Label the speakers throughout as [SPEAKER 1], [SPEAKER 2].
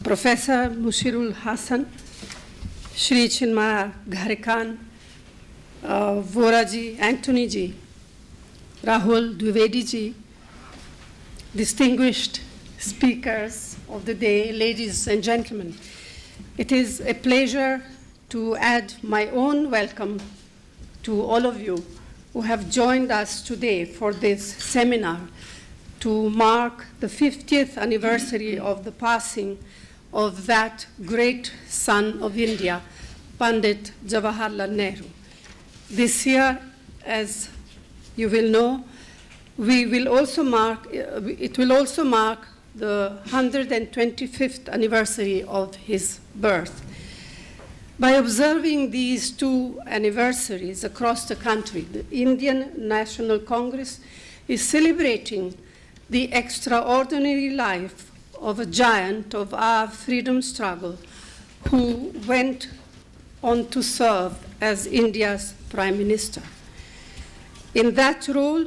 [SPEAKER 1] Professor Mushirul Hassan, Shri Chinmaya Gharekan, Voraji, Anthony ji, Rahul Dwivedi ji, distinguished speakers of the day, ladies and gentlemen. It is a pleasure to add my own welcome to all of you who have joined us today for this seminar to mark the 50th anniversary of the passing of that great son of India, Pandit Jawaharlal Nehru. This year, as you will know, it will also mark the 125th anniversary of his birth. By observing these two anniversaries across the country, the Indian National Congress is celebrating the extraordinary life of a giant of our freedom struggle who went on to serve as India's Prime Minister. In that role,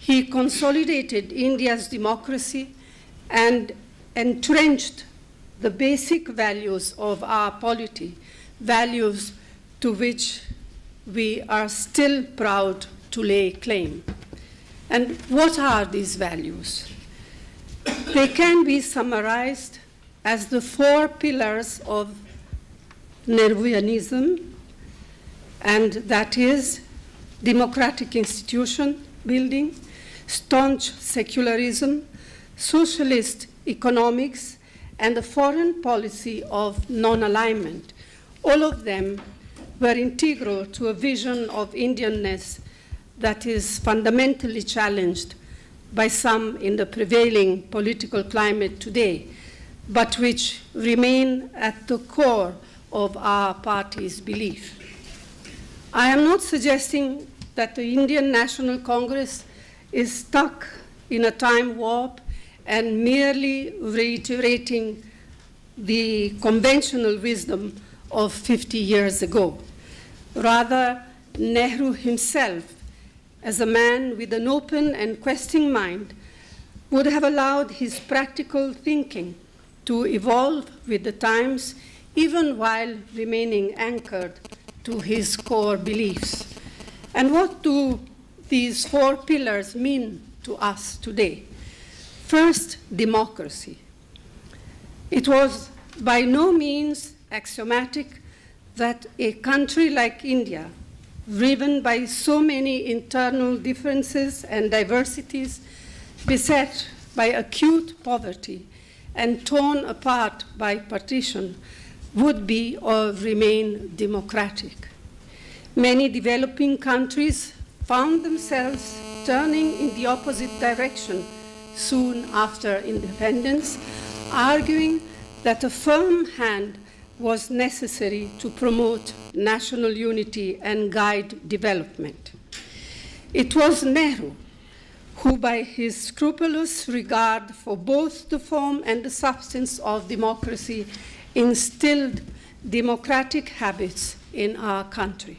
[SPEAKER 1] he consolidated India's democracy and entrenched the basic values of our polity, values to which we are still proud to lay claim. And what are these values? They can be summarized as the four pillars of Nehruianism, and that is democratic institution building, staunch secularism, socialist economics, and a foreign policy of non-alignment. All of them were integral to a vision of Indianness that is fundamentally challenged by some in the prevailing political climate today, but which remain at the core of our party's belief. I am not suggesting that the Indian National Congress is stuck in a time warp and merely reiterating the conventional wisdom of 50 years ago. Rather, Nehru himself, as a man with an open and questioning mind, would have allowed his practical thinking to evolve with the times, even while remaining anchored to his core beliefs. And what do these four pillars mean to us today? First, democracy. It was by no means axiomatic that a country like India, driven by so many internal differences and diversities, beset by acute poverty and torn apart by partition, would be or remain democratic. Many developing countries found themselves turning in the opposite direction soon after independence, arguing that a firm hand was necessary to promote national unity and guide development. It was Nehru who, by his scrupulous regard for both the form and the substance of democracy, instilled democratic habits in our country.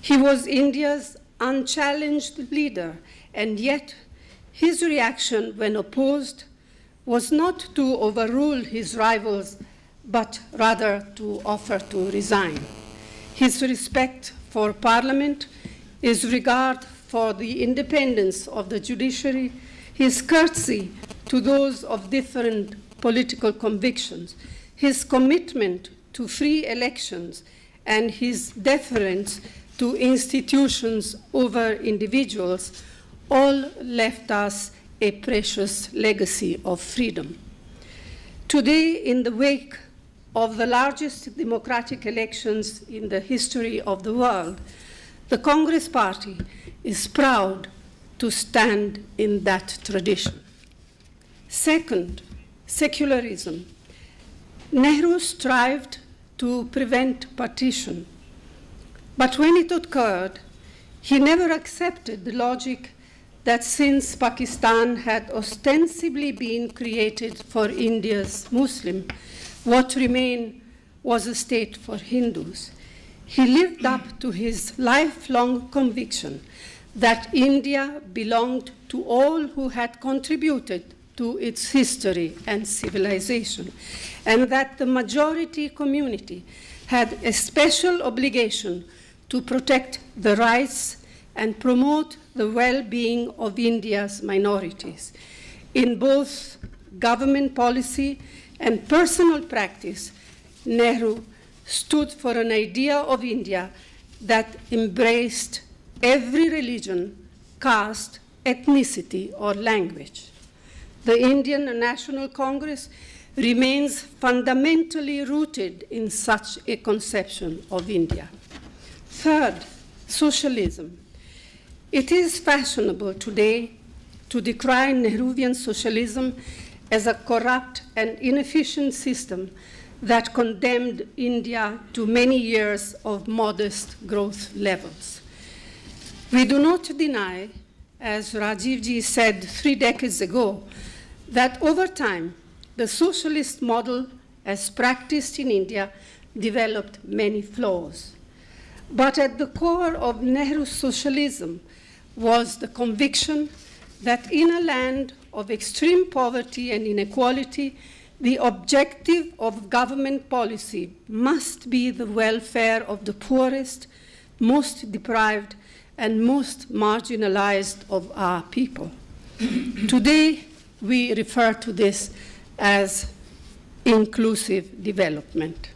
[SPEAKER 1] He was India's unchallenged leader, and yet his reaction when opposed was not to overrule his rivals, but rather to offer to resign. His respect for Parliament, his regard for the independence of the judiciary, his courtesy to those of different political convictions, his commitment to free elections, and his deference to institutions over individuals all left us a precious legacy of freedom. Today, in the wake of the largest democratic elections in the history of the world, the Congress Party is proud to stand in that tradition. Second, secularism. Nehru strived to prevent partition, but when it occurred, he never accepted the logic that since Pakistan had ostensibly been created for India's Muslim, what remained was a state for Hindus. He lived up to his lifelong conviction that India belonged to all who had contributed to its history and civilization, and that the majority community had a special obligation to protect the rights and promote the well-being of India's minorities. In both government policy and personal practice, Nehru stood for an idea of India that embraced every religion, caste, ethnicity, or language. The Indian National Congress remains fundamentally rooted in such a conception of India. Third, socialism. It is fashionable today to decry Nehruvian socialism as a corrupt and inefficient system that condemned India to many years of modest growth levels. We do not deny, as Rajiv ji said 3 decades ago, that over time, the socialist model as practiced in India developed many flaws. But at the core of Nehru's socialism was the conviction that in a land of extreme poverty and inequality, the objective of government policy must be the welfare of the poorest, most deprived, and most marginalized of our people. Today, we refer to this as inclusive development.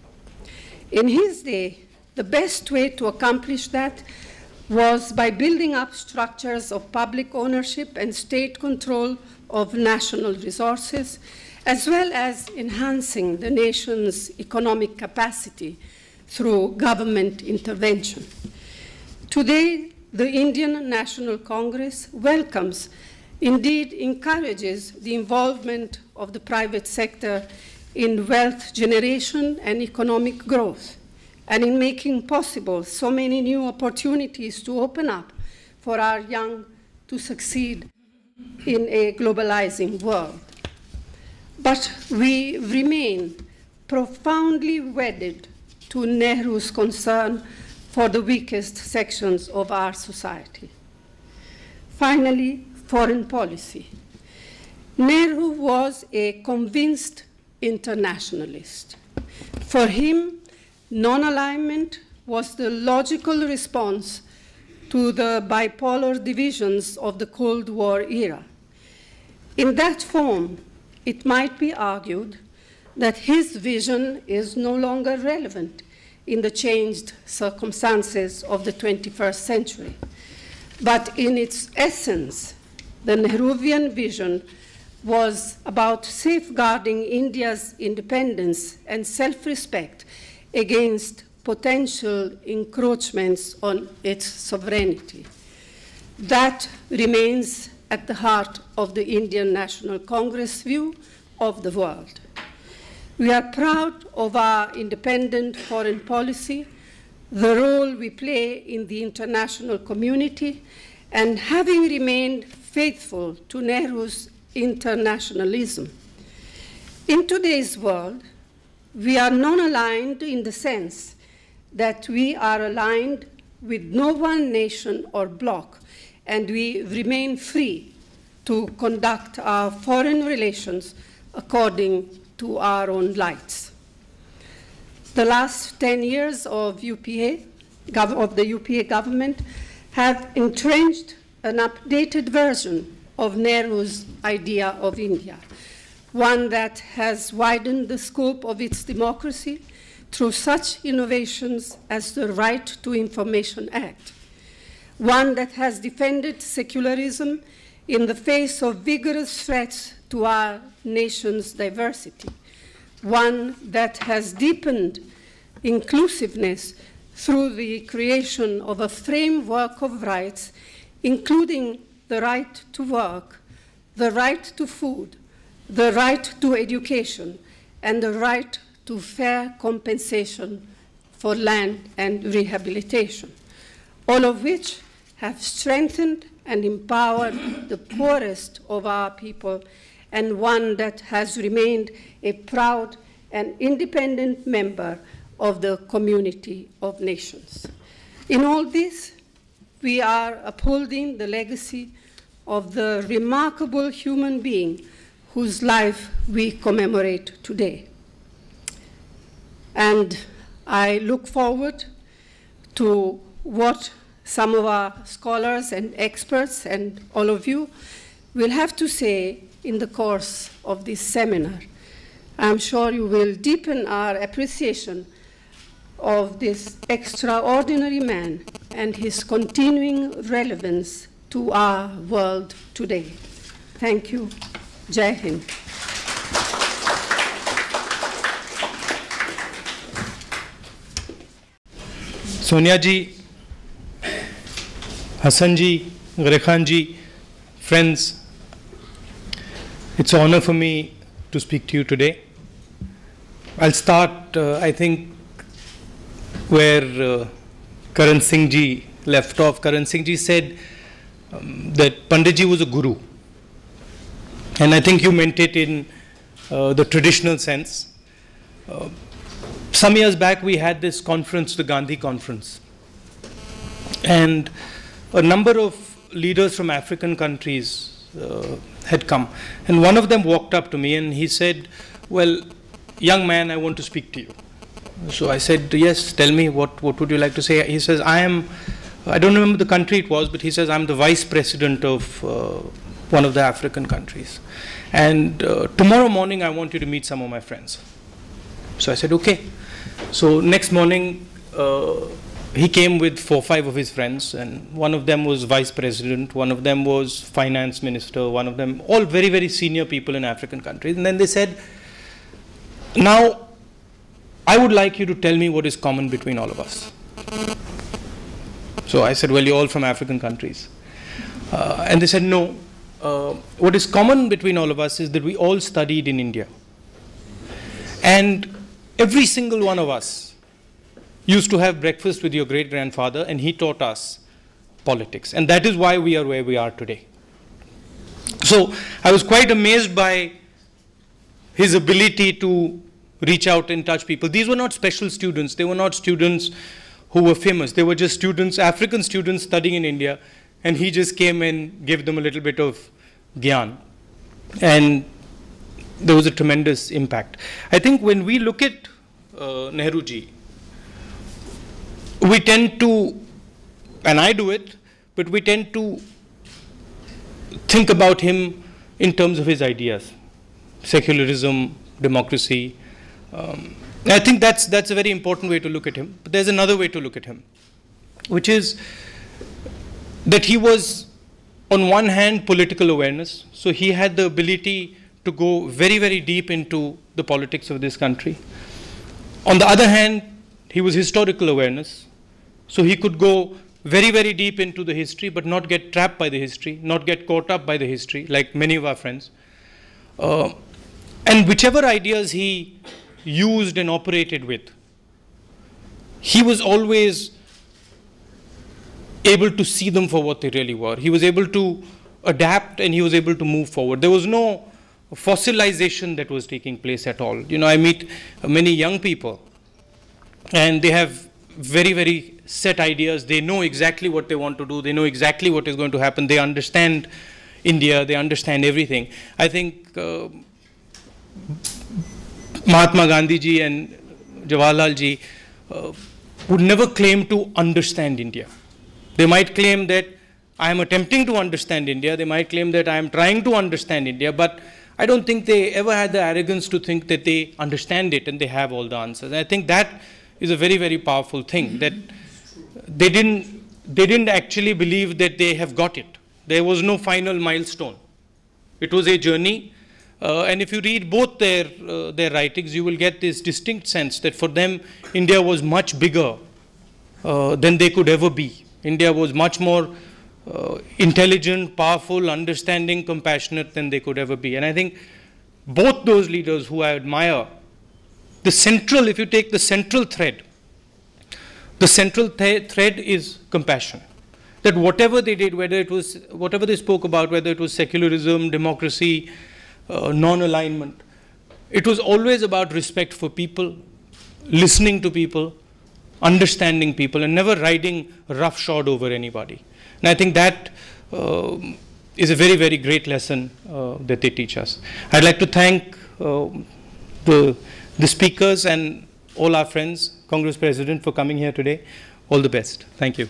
[SPEAKER 1] In his day, the best way to accomplish that was by building up structures of public ownership and state control of national resources, as well as enhancing the nation's economic capacity through government intervention. Today, the Indian National Congress welcomes, indeed encourages, the involvement of the private sector in wealth generation and economic growth, and in making possible so many new opportunities to open up for our young to succeed in a globalizing world. But we remain profoundly wedded to Nehru's concern for the weakest sections of our society. Finally, foreign policy. Nehru was a convinced internationalist. For him, non-alignment was the logical response to the bipolar divisions of the Cold War era. In that form, it might be argued that his vision is no longer relevant in the changed circumstances of the 21st century. But in its essence, the Nehruvian vision was about safeguarding India's independence and self-respect against potential encroachments on its sovereignty. That remains at the heart of the Indian National Congress view of the world. We are proud of our independent foreign policy, the role we play in the international community, and having remained faithful to Nehru's internationalism. In today's world, we are non-aligned in the sense that we are aligned with no one nation or bloc, and we remain free to conduct our foreign relations according to our own lights. The last 10 years of the UPA government have entrenched an updated version of Nehru's idea of India, one that has widened the scope of its democracy through such innovations as the Right to Information Act, one that has defended secularism in the face of vigorous threats to our nation's diversity, one that has deepened inclusiveness through the creation of a framework of rights, including the right to work, the right to food, the right to education, and the right to fair compensation for land and rehabilitation, all of which have strengthened and empowered the poorest of our people, and one that has remained a proud and independent member of the community of nations. In all this, we are upholding the legacy of the remarkable human being whose life we commemorate today. And I look forward to what some of our scholars and experts and all of you will have to say in the course of this seminar. I'm sure you will deepen our appreciation of this extraordinary man and his continuing relevance to our world today. Thank you. Jai Hind.
[SPEAKER 2] Sonia ji, Hassan ji, Rekhan ji, friends, it's an honor for me to speak to you today. I'll start, I think, where Karan Singh ji left off. Karan Singh ji said that Pandit ji was a guru. And I think you meant it in the traditional sense. Some years back we had this conference, the Gandhi conference. And a number of leaders from African countries had come. And one of them walked up to me and he said, well, young man, I want to speak to you. So I said, yes, tell me, what would you like to say? He says, I don't remember the country it was, but he says, I'm the vice president of one of the African countries. And tomorrow morning, I want you to meet some of my friends. So I said, okay. So next morning, he came with 4 or 5 of his friends, and one of them was vice president, one of them was finance minister, one of them, all very, very senior people in African countries. And then they said, now, I would like you to tell me what is common between all of us. So I said, well, you're all from African countries. And they said, no. What is common between all of us is that we all studied in India. And every single one of us used to have breakfast with your great-grandfather, and he taught us politics. And that is why we are where we are today. So I was quite amazed by his ability to reach out and touch people. These were not special students. They were not students who were famous. They were just students, African students studying in India, and he just came and gave them a little bit of gyan. And there was a tremendous impact. I think when we look at Nehru ji, we tend to, and I do it, but we tend to think about him in terms of his ideas. Secularism, democracy. I think that's a very important way to look at him. But there's another way to look at him, which is that he was, on one hand, political awareness. So he had the ability to go very, very deep into the politics of this country. On the other hand, he was historical awareness. So he could go very, very deep into the history, but not get trapped by the history, not get caught up by the history, like many of our friends. And whichever ideas he used and operated with, he was always able to see them for what they really were. He was able to adapt and he was able to move forward. There was no fossilization that was taking place at all. You know, I meet many young people and they have very, very set ideas. They know exactly what they want to do. They know exactly what is going to happen. They understand India. They understand everything. I think Mahatma Gandhi ji and Jawaharlal ji would never claim to understand India. They might claim that I am attempting to understand India. They might claim that I am trying to understand India, but I don't think they ever had the arrogance to think that they understand it and they have all the answers. And I think that is a very, very powerful thing, that they didn't actually believe that they have got it. There was no final milestone. It was a journey. And if you read both their writings, you will get this distinct sense that for them, India was much bigger than they could ever be. India was much more intelligent, powerful, understanding, compassionate than they could ever be. And I think both those leaders who I admire, the central, if you take the central thread, the central thread is compassion. That whatever they did, whether it was, whatever they spoke about, whether it was secularism, democracy, non-alignment, it was always about respect for people, listening to people, understanding people, and never riding roughshod over anybody. And I think that is a very, very great lesson that they teach us. I'd like to thank the speakers and all our friends, Congress President, for coming here today. All the best. Thank you.